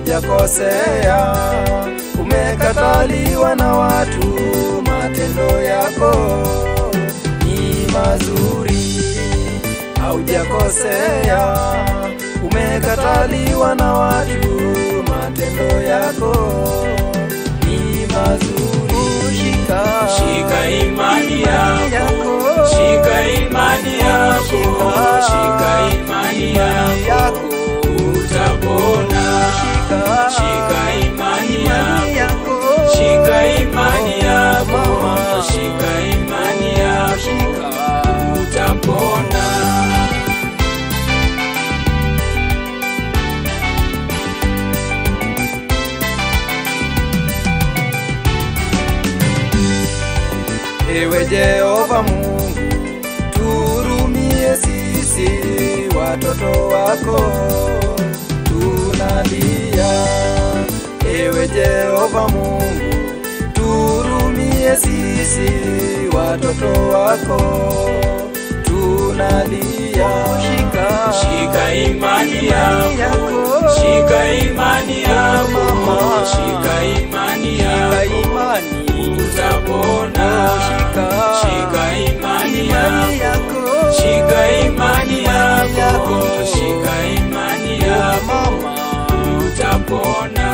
haujakosea. Umekataliwa na watu, matendo yako ni mazuri. Haujakosea, umekataliwa na watu, matendo yako ni mazuri. Shika imani yako, shika imani yako, shika imani yako, utapona. Shika imani yako, shika imani yako, shika imani yako, utapona. Ewe Jehova Mungu, tuhurumie sisi watoto wako, tunalia. Ewe Jehova Mungu, tuhurumie sisi watoto wako, tunalia. Shika imani yako, shika imani yako, shika imani yako, utapona. Shika imani yako, shika imani yako, shika imani yako, utapona.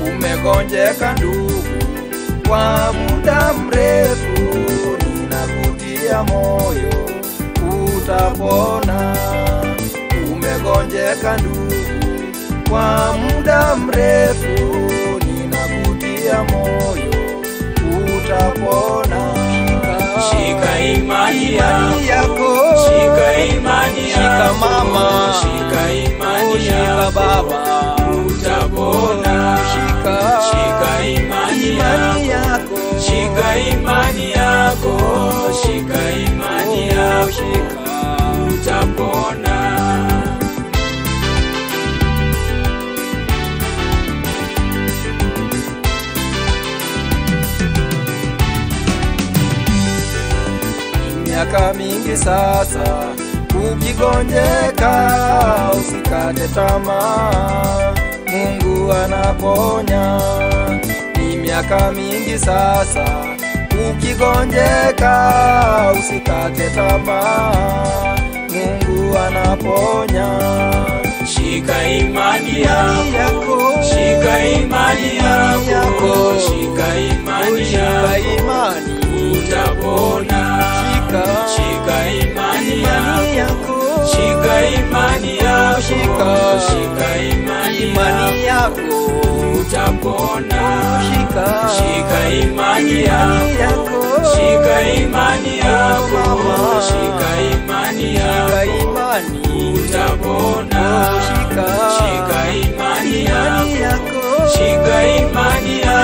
Umegonjeka ndugu kwa muda mrefu, ninakutia moyo, utapona. Umegonjeka ndugu kwa muda mrefu, ninakutia moyo, utapona. Shika imani yako, shika imani yako, shika mama, shika imani yako, shika baba, utapona. Shika imani yako, shika imani yako, shika imani yako, utapona. Miaka mingi sasa ukigonjeka, usikate tamaa, Mungu anaponya. Ni miaka mingi sasa ukigonjeka, usikate tamaa, Mungu anaponya. Shika imani yako, shika imani yako, shika imani yako, utapona. Shika imani yako, shika imani yako, shika imani yako, utapona. Shika imani yako, shika imani yako, shika imani yako, utapona. Shika imani yako, shika imani yako,